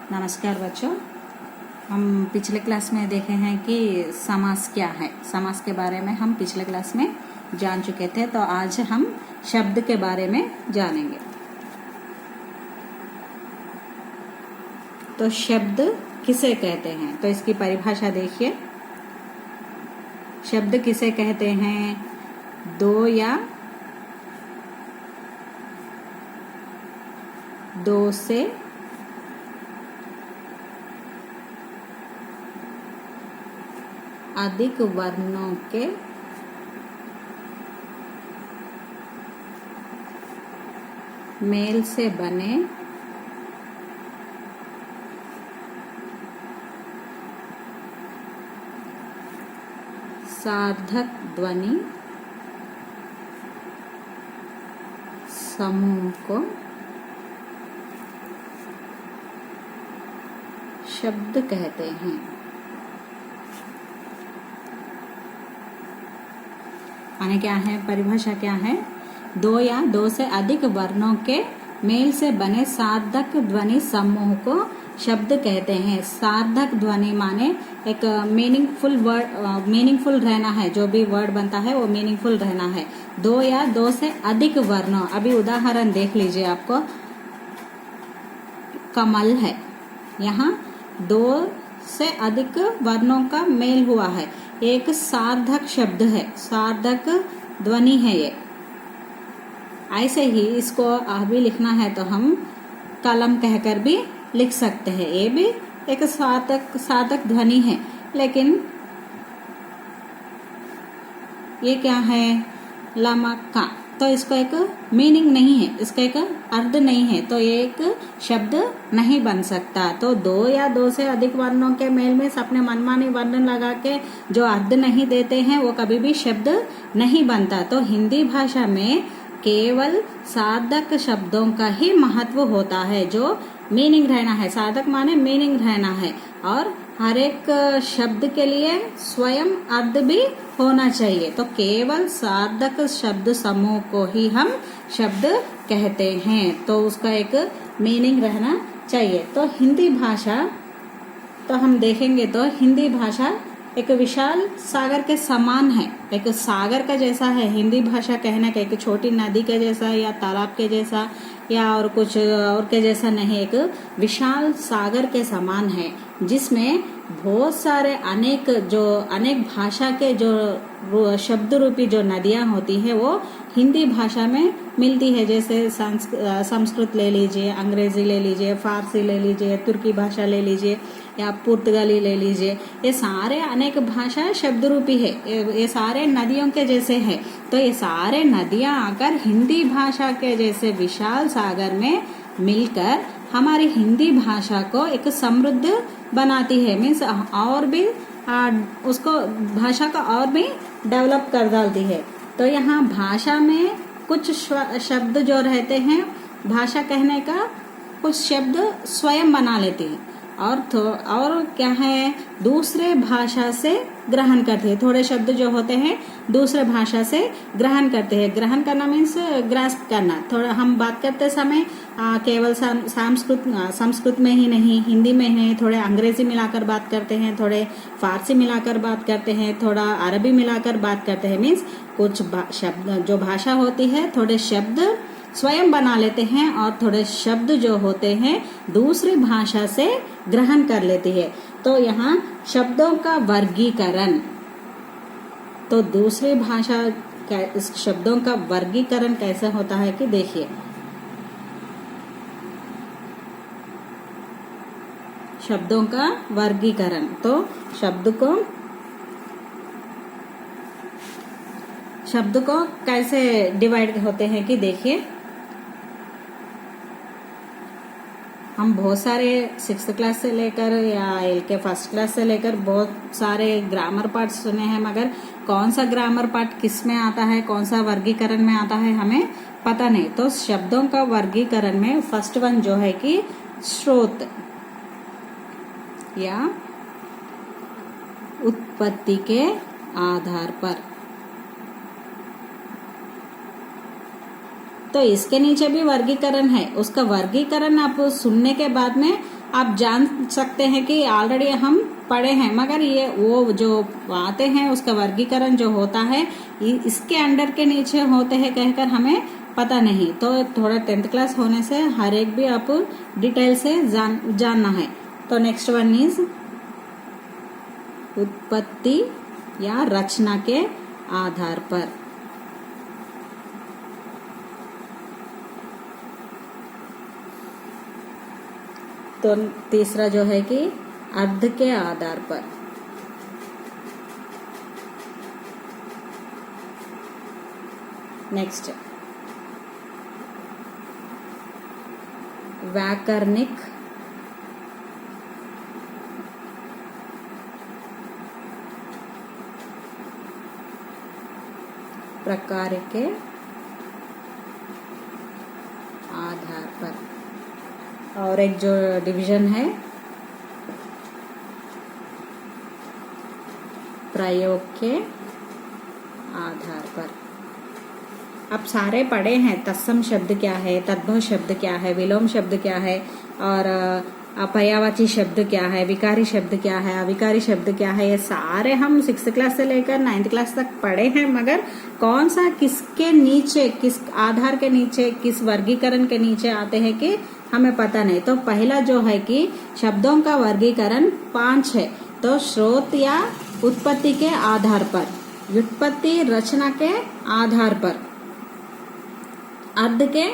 नमस्कार बच्चों। हम पिछले क्लास में देखे हैं कि समास क्या है। समास के बारे में हम पिछले क्लास में जान चुके थे, तो आज हम शब्द के बारे में जानेंगे। तो शब्द किसे कहते हैं, तो इसकी परिभाषा देखिए। शब्द किसे कहते हैं? दो या दो से अधिक वर्णों के मेल से बने सार्थक ध्वनि समूह को शब्द कहते हैं। माने क्या है, परिभाषा क्या है? दो या दो से अधिक वर्णों के मेल से बने सार्थक ध्वनि समूह को शब्द कहते हैं। सार्थक ध्वनि माने एक मीनिंगफुल वर्ड, मीनिंगफुल रहना है। जो भी वर्ड बनता है वो मीनिंगफुल रहना है। दो या दो से अधिक वर्णों, अभी उदाहरण देख लीजिए। आपको कमल है, यहाँ दो से अधिक वर्णों का मेल हुआ है। एक सार्थक शब्द है, सार्थक ध्वनि है ये। ऐसे ही इसको अभी लिखना है तो हम कलम कहकर भी लिख सकते हैं। ये भी एक सार्थक ध्वनि है, लेकिन ये क्या है? लमका, तो इसको एक मीनिंग नहीं है, इसका एक अर्थ नहीं है, तो ये एक शब्द नहीं बन सकता। तो दो या दो से अधिक वर्णों के मेल में अपने मनमानी वर्ण लगा के जो अर्थ नहीं देते हैं वो कभी भी शब्द नहीं बनता। तो हिंदी भाषा में केवल सार्थक शब्दों का ही महत्व होता है, जो मीनिंग रहना है। सार्थक माने मीनिंग रहना है, और हर एक शब्द के लिए स्वयं अर्थ भी होना चाहिए। तो केवल सार्थक शब्द समूह को ही हम शब्द कहते हैं, तो उसका एक मीनिंग रहना चाहिए। तो हिंदी भाषा, तो हम देखेंगे तो हिंदी भाषा एक विशाल सागर के समान है, एक सागर का जैसा है। हिंदी भाषा कहने का एक छोटी नदी के जैसा या तालाब के जैसा या और कुछ और के जैसा नहीं, एक विशाल सागर के समान है, जिसमें बहुत सारे अनेक भाषा के जो शब्द रूपी जो नदियां होती है वो हिंदी भाषा में मिलती है। जैसे संस्कृत ले लीजिए, अंग्रेजी ले लीजिए, फारसी ले लीजिए, तुर्की भाषा ले लीजिए या पुर्तगाली ले लीजिए। ये सारे अनेक भाषा शब्द रूपी है, ये सारे नदियों के जैसे है। तो ये सारे नदियां आकर हिंदी भाषा के जैसे विशाल सागर में मिलकर हमारी हिंदी भाषा को एक समृद्ध बनाती है। मीन्स और भी उसको भाषा का और भी डेवलप कर डालती है। तो यहाँ भाषा में कुछ शब्द जो रहते हैं, भाषा कहने का कुछ शब्द स्वयं बना लेती है, और क्या है, दूसरे भाषा से ग्रहण करते हैं। थोड़े शब्द जो होते हैं दूसरे भाषा से ग्रहण करते हैं। ग्रहण करना मीन्स ग्रास्प करना। थोड़ा हम बात करते समय केवल संस्कृत में ही नहीं, हिंदी में ही नहीं, थोड़े अंग्रेजी मिलाकर बात करते हैं, थोड़े फारसी मिलाकर बात करते हैं, थोड़ा अरबी मिलाकर बात करते हैं। मीन्स कुछ शब्द जो भाषा होती है, थोड़े शब्द स्वयं बना लेते हैं और थोड़े शब्द जो होते हैं दूसरी भाषा से ग्रहण कर लेती है। तो यहाँ शब्दों का वर्गीकरण, तो दूसरी भाषा इस शब्दों का वर्गीकरण कैसे होता है कि देखिए, शब्दों का वर्गीकरण। तो शब्द को कैसे डिवाइड होते हैं कि देखिए, हम बहुत सारे 6th क्लास से लेकर या LK फर्स्ट क्लास से लेकर बहुत सारे ग्रामर पार्ट सुने हैं, मगर कौन सा ग्रामर पार्ट किस में आता है, कौन सा वर्गीकरण में आता है, हमें पता नहीं। तो शब्दों का वर्गीकरण में फर्स्ट वन जो है कि स्रोत या उत्पत्ति के आधार पर। तो इसके नीचे भी वर्गीकरण है। उसका वर्गीकरण आप सुनने के बाद में आप जान सकते हैं कि ऑलरेडी हम पढ़े हैं, मगर ये वो जो आते हैं उसका वर्गीकरण जो होता है इसके अंडर के नीचे होते हैं कहकर हमें पता नहीं। तो थोड़ा 10th क्लास होने से हर एक भी आप डिटेल से जानना है। तो नेक्स्ट वन इज उत्पत्ति या रचना के आधार पर। तो तीसरा जो है कि अर्थ के आधार पर। नेक्स्ट व्याकरणिक प्रकार के आधार पर। और एक जो डिवीजन है प्रयोग के आधार पर। अब सारे पढ़े हैं, तत्सम शब्द क्या है, तद्भव शब्द क्या है, विलोम शब्द क्या है, और पर्यायवाची शब्द क्या है, विकारी शब्द क्या है, अविकारी शब्द क्या है, ये सारे हम 6th क्लास से लेकर 9th क्लास तक पढ़े हैं। मगर कौन सा किसके नीचे, किस आधार के नीचे, किस वर्गीकरण के नीचे आते हैं कि हमें पता नहीं। तो पहला जो है कि शब्दों का वर्गीकरण 5 है। तो स्रोत या उत्पत्ति के आधार पर, व्युत्पत्ति रचना के आधार पर, अर्थ के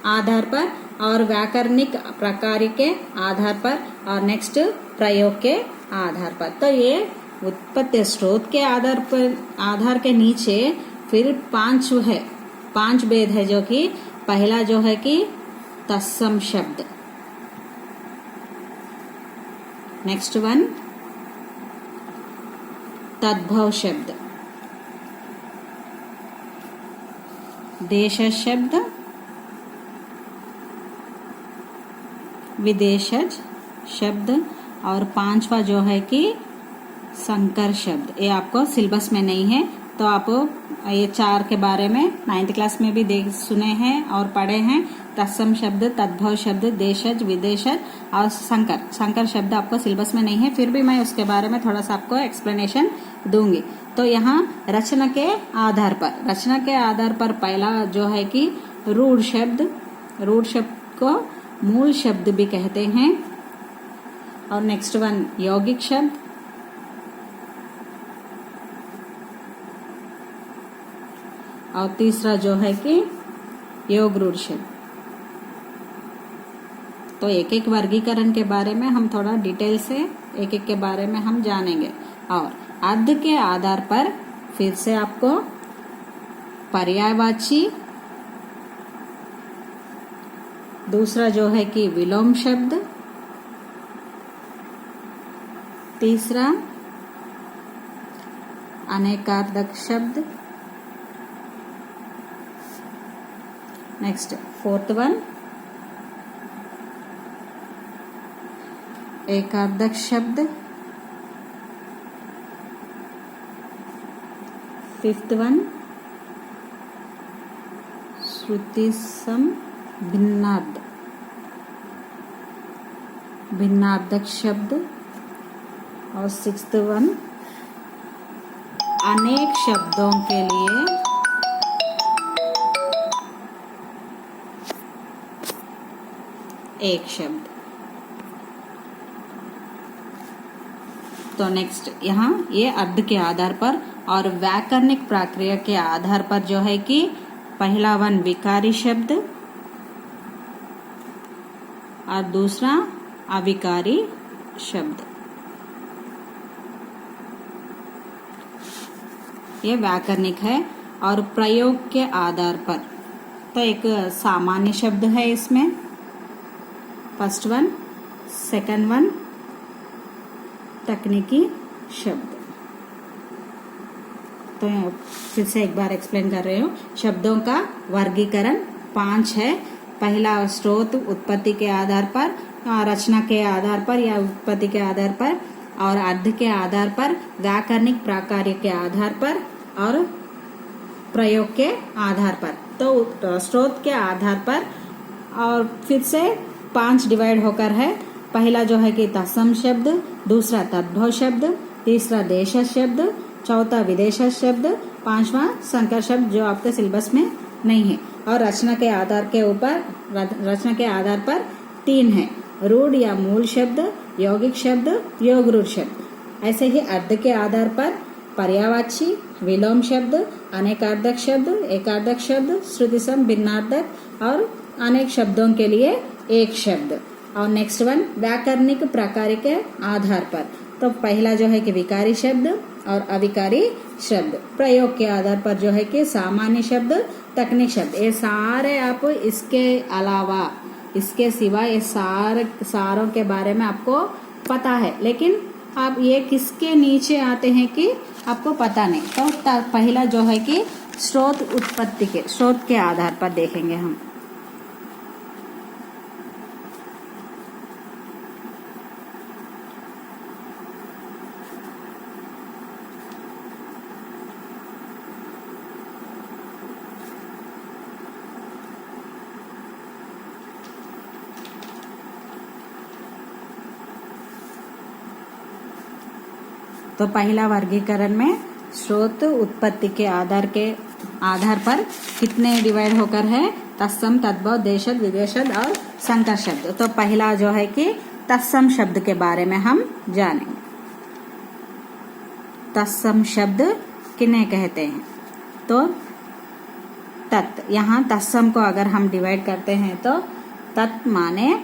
आधार पर, और व्याकरणिक प्रकार के आधार पर, और नेक्स्ट प्रयोग के आधार पर। तो ये उत्पत्ति स्रोत के आधार पर, आधार के नीचे फिर 5 है, 5 भेद है। जो कि पहला जो है कि तत्सम शब्द, नेक्स्ट वन तद्भव शब्द, देश शब्द, विदेशज शब्द, और 5वां जो है कि संकर शब्द। ये आपको सिलेबस में नहीं है, तो आप ये 4 के बारे में 9th क्लास में भी देख सुने हैं और पढ़े हैं। तत्सम शब्द, तद्भव शब्द, देशज, विदेशज और संकर शब्द आपको सिलेबस में नहीं है, फिर भी मैं उसके बारे में थोड़ा सा आपको एक्सप्लेनेशन दूंगी। तो यहाँ रचना के आधार पर, रचना के आधार पर पहला जो है कि रूढ़ शब्द, रूढ़ शब्द को मूल शब्द भी कहते हैं। और नेक्स्ट वन यौगिक शब्द, और तीसरा जो है कि योग रूढ़ शब्द। तो एक एक वर्गीकरण के बारे में हम थोड़ा डिटेल से एक एक के बारे में हम जानेंगे। और अर्थ के आधार पर फिर से आपको पर्यायवाची, दूसरा जो है कि विलोम शब्द, तीसरा अनेकार्थक शब्द, नेक्स्ट 4th वन एकार्थक शब्द, 5th वन श्रुति सम भिन्नार्थ, भिन्नार्थक शब्द, और 6th वन अनेक शब्दों के लिए एक शब्द। तो नेक्स्ट यहाँ ये अर्थ के आधार पर और व्याकरणिक प्रक्रिया के आधार पर जो है कि पहला वन विकारी शब्द और दूसरा अविकारी शब्द। ये व्याकरणिक है। और प्रयोग के आधार पर तो एक सामान्य शब्द है इसमें, फर्स्ट वन, सेकंड वन तकनीकी शब्द। तो फिर से एक बार एक्सप्लेन कर रही हूँ। शब्दों का वर्गीकरण 5 है। पहला स्रोत उत्पत्ति के आधार पर, रचना के आधार पर या उत्पत्ति के आधार पर, और अर्थ के आधार पर, व्याकरणिक प्रकार के आधार पर और प्रयोग के आधार पर। तो स्रोत के आधार पर और फिर से 5 डिवाइड होकर है। पहला जो है कि तत्सम शब्द, दूसरा तद्भव शब्द, तीसरा देश शब्द, चौथा विदेश शब्द, पांचवा संकर शब्द जो आपके सिलेबस में नहीं है। और रचना के आधार पर 3 है, रूढ़ या मूल शब्द, यौगिक शब्द, योगरूढ़ शब्द। ऐसे ही अर्थ के आधार पर पर्यायवाची, विलोम शब्द, अनेकार्थक शब्द, एकार्थक शब्द, श्रुतिसम, भिन्नार्थक और अनेक शब्दों के लिए एक शब्द। और नेक्स्ट वन व्याकरणिक प्रकार के आधार पर, तो पहला जो है कि विकारी शब्द और अविकारी शब्द। प्रयोग के आधार पर जो है कि सामान्य शब्द, तकनीक शब्द। ये सारे आप इसके अलावा, इसके सिवा ये सारों के बारे में आपको पता है, लेकिन आप ये किसके नीचे आते हैं कि आपको पता नहीं। तो पहला जो है कि स्रोत के आधार पर देखेंगे हम। तो पहला वर्गीकरण में स्रोत उत्पत्ति के आधार पर कितने डिवाइड होकर है, तत्सम, तद्भव, देशज, विदेशज और संकर शब्द। तो पहला जो है कि तत्सम शब्द के बारे में हम जानेंगे। तत्सम शब्द किन्हें कहते हैं, तो तत्, यहाँ तत्सम को अगर हम डिवाइड करते हैं तो तत् माने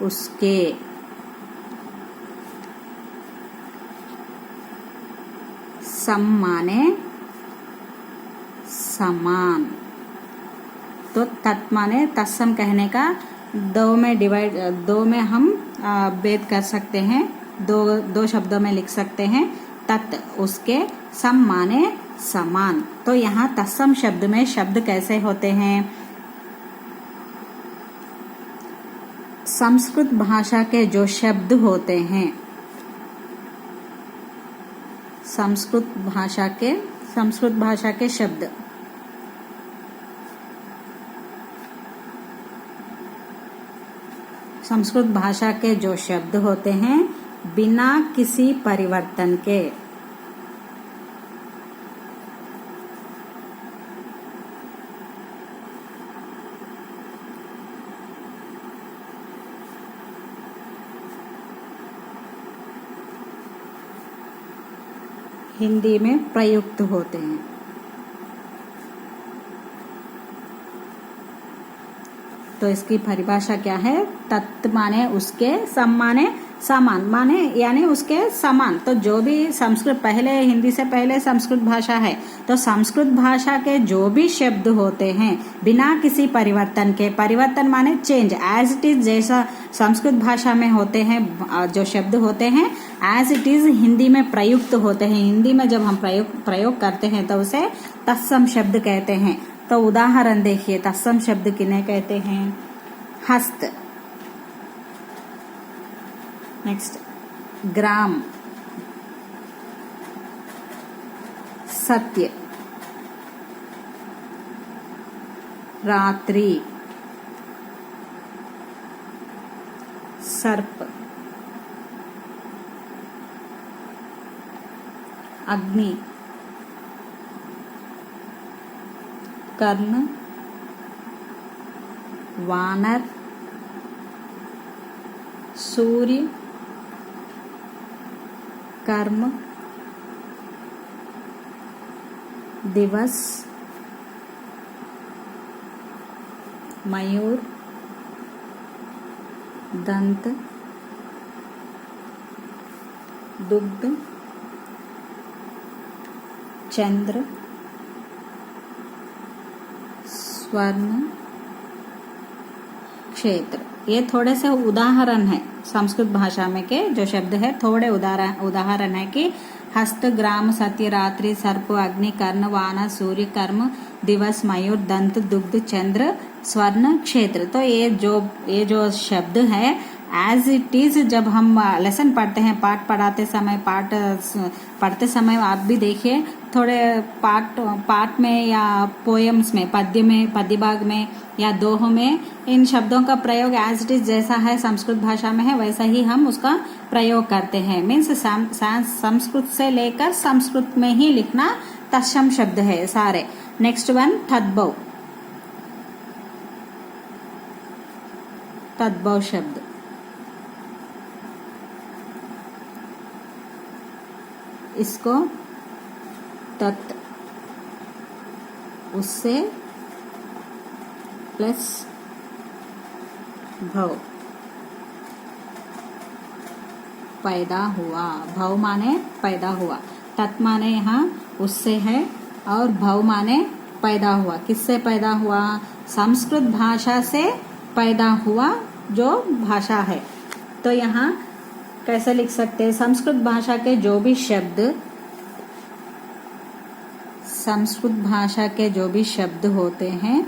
उसके, सम माने समान। तो तत् माने तत्सम कहने का दो में हम भेद कर सकते हैं, दो शब्दों में लिख सकते हैं। तत् उसके, सम माने समान। तो यहाँ तत्सम शब्द में शब्द कैसे होते हैं, संस्कृत भाषा के जो शब्द होते हैं, संस्कृत भाषा के शब्द, संस्कृत भाषा के जो शब्द होते हैं बिना किसी परिवर्तन के, हिंदी में प्रयुक्त होते हैं। तो इसकी परिभाषा क्या है, तत् माने उसके, सम माने समान, माने यानी उसके समान। तो जो भी संस्कृत, पहले हिंदी से पहले संस्कृत भाषा है, तो संस्कृत भाषा के जो भी शब्द होते हैं बिना किसी परिवर्तन के, परिवर्तन माने चेंज, एज इट इज जैसा संस्कृत भाषा में होते हैं जो शब्द होते हैं एज इट इज हिंदी में प्रयुक्त होते हैं। हिंदी में जब हम प्रयोग करते हैं तो उसे तत्सम शब्द कहते हैं। तो उदाहरण देखिए, तत्सम शब्द किन्हें कहते हैं, हस्त, नेक्स्ट ग्राम, सत्य, रात्रि, सर्प, अग्नि, कर्ण, वानर, सूर्य, कर्म, दिवस, मयूर, दंत, दुग्ध, चंद्र, स्वर्ण, क्षेत्र। ये थोड़े से उदाहरण है संस्कृत भाषा में के जो शब्द है, थोड़े उदाहरण है कि हस्त, ग्राम, सत्य, रात्रि, सर्प, अग्नि, कर्ण, वानर, सूर्य, कर्म, दिवस, मयूर, दंत, दुग्ध, चंद्र, स्वर्ण, क्षेत्र। तो ये जो शब्द है एज इट इज जब हम लेसन पढ़ते हैं, पाठ पढ़ाते समय, पाठ पढ़ते समय आप भी देखिए थोड़े पाठ में या पोएम्स में, पद्य भाग में या दोहों में इन शब्दों का प्रयोग एज इट इज जैसा है संस्कृत भाषा में है वैसा ही हम उसका प्रयोग करते हैं। मीन्स संस्कृत से लेकर संस्कृत में ही लिखना तत्सम शब्द है सारे। नेक्स्ट वन तद्भव। तद्भव शब्द इसको तत् उससे प्लस भव पैदा हुआ। भव माने पैदा हुआ, तत् माने यहाँ उससे है और भव माने पैदा हुआ। किससे पैदा हुआ? संस्कृत भाषा से पैदा हुआ जो भाषा है। तो यहाँ कैसे लिख सकते हैं? संस्कृत भाषा के जो भी शब्द, संस्कृत भाषा के जो भी शब्द होते हैं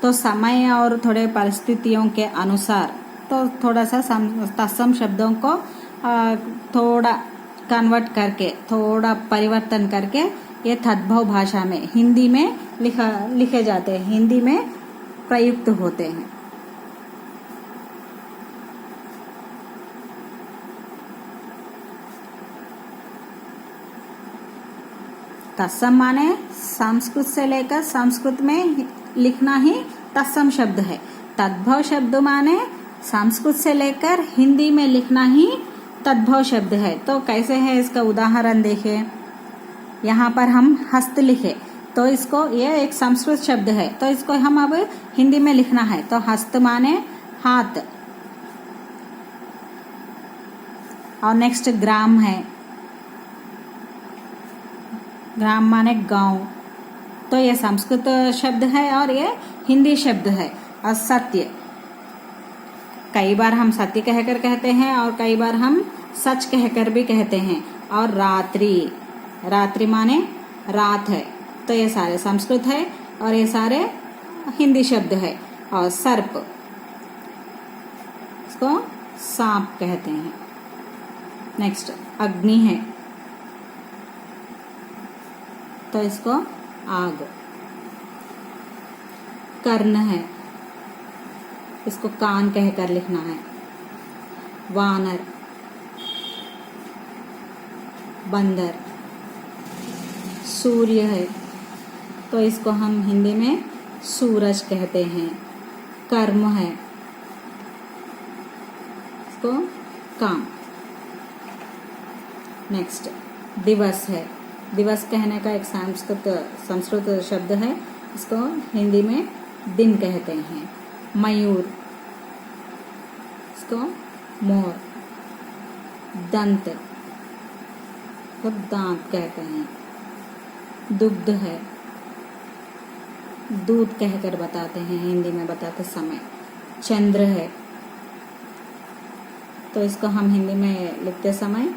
तो समय और थोड़े परिस्थितियों के अनुसार तो थोड़ा सा तत्सम शब्दों को थोड़ा कन्वर्ट करके, थोड़ा परिवर्तन करके ये तद्भव भाषा में, हिंदी में लिखे जाते हैं, हिंदी में प्रयुक्त होते हैं। तत्सम माने संस्कृत से लेकर संस्कृत में लिखना ही तत्सम शब्द है। तद्भव शब्द माने संस्कृत से लेकर हिंदी में लिखना ही तद्भव शब्द है। तो कैसे है इसका उदाहरण देखिए। यहाँ पर हम हस्त लिखे तो इसको, ये एक संस्कृत शब्द है तो इसको हम अब हिंदी में लिखना है तो हस्त माने हाथ। और नेक्स्ट ग्राम है, ग्राम माने गांव, तो ये संस्कृत शब्द है और ये हिंदी शब्द है। और सत्य, कई बार हम सत्य कहकर कहते हैं और कई बार हम सच कहकर भी कहते हैं। और रात्रि, रात्रि माने रात है तो ये सारे संस्कृत है और ये सारे हिंदी शब्द है। और सर्प, इसको सांप कहते हैं। नेक्स्ट अग्नि है तो इसको आग। कर्ण है, इसको कान कहकर लिखना है। वानर, बंदर। सूर्य है तो इसको हम हिंदी में सूरज कहते हैं। कर्म है, इसको काम। नेक्स्ट दिवस है, दिवस कहने का एक संस्कृत शब्द है, इसको हिंदी में दिन कहते हैं। मयूर, इसको मोर। दंत, तो दांत कहते हैं। दुग्ध है, दूध कहकर बताते हैं हिंदी में बताते समय। चंद्र है तो इसको हम हिंदी में लिखते समय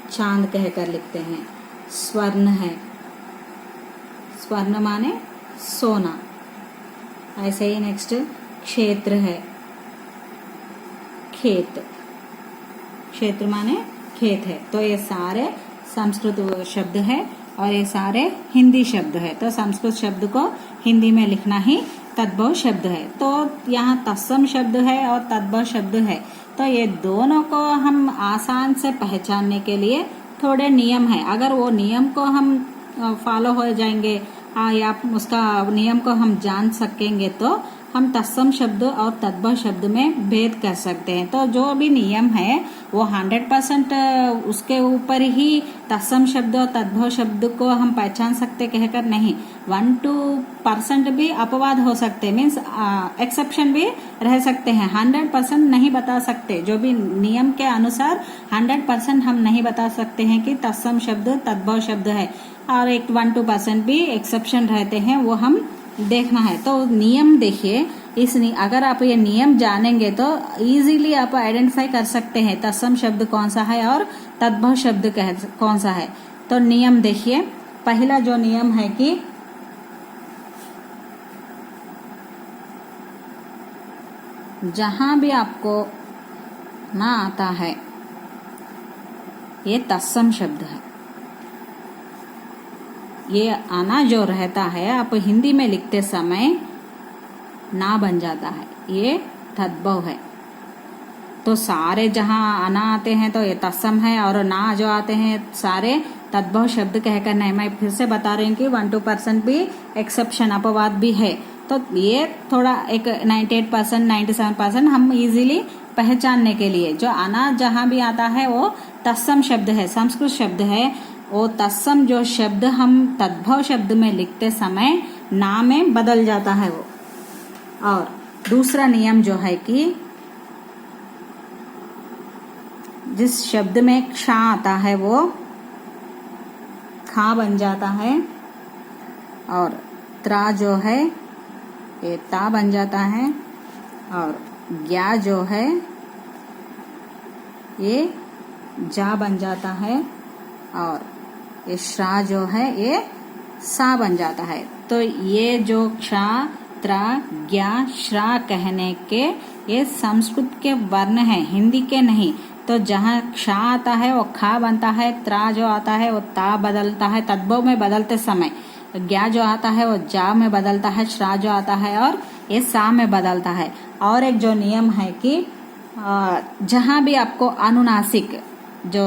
चांद कहकर लिखते हैं। स्वर्ण है, स्वर्ण माने सोना। ऐसे ही नेक्स्ट क्षेत्र है, खेत, क्षेत्र माने खेत है। तो ये सारे संस्कृत शब्द है और ये सारे हिंदी शब्द है। तो संस्कृत शब्द को हिंदी में लिखना ही तद्भव शब्द है। तो यहाँ तत्सम शब्द है और तद्भव शब्द है तो ये दोनों को हम आसान से पहचानने के लिए थोड़े नियम है। अगर वो नियम को हम फॉलो हो जाएंगे या उसका नियम को हम जान सकेंगे तो हम तत्सम शब्द और तद्भव शब्द में भेद कर सकते हैं। तो जो भी नियम है वो 100% उसके ऊपर ही तत्सम शब्द और तद्भव शब्द को हम पहचान सकते कहकर नहीं, 1-2% भी अपवाद हो सकते, मीन्स एक्सेप्शन भी रह सकते हैं। 100% नहीं बता सकते, जो भी नियम के अनुसार 100% हम नहीं बता सकते हैं कि तत्सम शब्द तद्भव शब्द है। और एक 1-2% भी एक्सेप्शन रहते हैं, वो हम देखना है। तो नियम देखिए, अगर आप ये नियम जानेंगे तो इजीली आप आइडेंटिफाई कर सकते हैं तत्सम शब्द कौन सा है और तद्भव शब्द कौन सा है। तो नियम देखिए, पहला जो नियम है कि जहां भी आपको ना आता है, ये तत्सम शब्द है। ये आना जो रहता है आप हिंदी में लिखते समय ना बन जाता है, ये तद्भव है। तो सारे जहां आना आते हैं तो ये तत्सम है, और ना जो आते हैं सारे तद्भव शब्द कहकर नहीं। मैं फिर से बता रही हूँ कि 1-2% भी एक्सेप्शन अपवाद भी है। तो ये थोड़ा एक 98% 97% हम इजीली पहचानने के लिए, जो आना जहां भी आता है वो तत्सम शब्द है, संस्कृत शब्द है। वो तत्सम जो शब्द हम तद्भव शब्द में लिखते समय ना में बदल जाता है वो। और दूसरा नियम जो है कि जिस शब्द में क्ष आता है वो खा बन जाता है, और त्रा जो है ये ता बन जाता है, और ज्ञा जो है ये जा बन जाता है, और ये श्रा जो है ये सा बन जाता है। तो ये जो क्षा त्रा ज्ञा श्रा कहने के ये संस्कृत के वर्ण हैं, हिंदी के नहीं। तो जहाँ क्षा आता है वो खा बनता है, त्रा जो आता है वो ता बदलता है तद्भव में बदलते समय, ज्ञा जो आता है वो जा में बदलता है, श्रा जो आता है और ये सा में बदलता है। और एक जो नियम है कि जहां भी आपको अनुनासिक, जो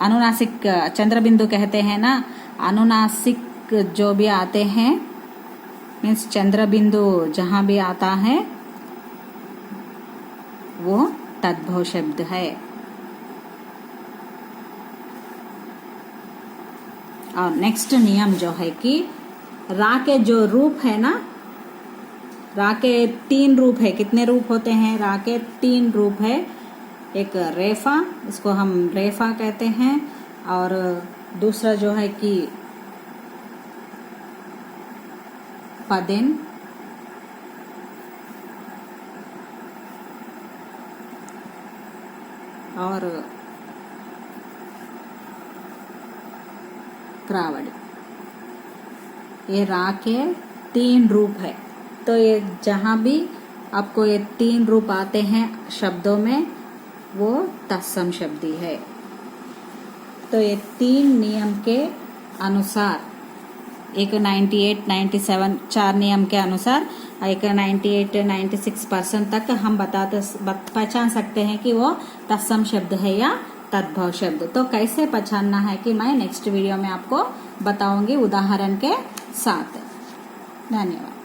अनुनासिक चंद्र बिंदु कहते हैं ना, अनुनासिक जो भी आते हैं मीन्स चंद्र बिंदु जहां भी आता है वो तद्भव शब्द है। और नेक्स्ट नियम जो है कि रा के जो रूप है ना, रा के 3 रूप है। कितने रूप होते हैं? रा के 3 रूप है। एक रेफा, इसको हम रेफा कहते हैं, और दूसरा जो है कि पदेन, और क्रावड़ी। ये रा के 3 रूप है। तो ये जहां भी आपको ये 3 रूप आते हैं शब्दों में वो तत्सम शब्दी है। तो ये 3 नियम के अनुसार, एक 98, 97 4 नियम के अनुसार एक 98-96% तक हम पहचान सकते हैं कि वो तत्सम शब्द है या तद्भव शब्द। तो कैसे पहचानना है कि मैं नेक्स्ट वीडियो में आपको बताऊंगी उदाहरण के साथ। धन्यवाद।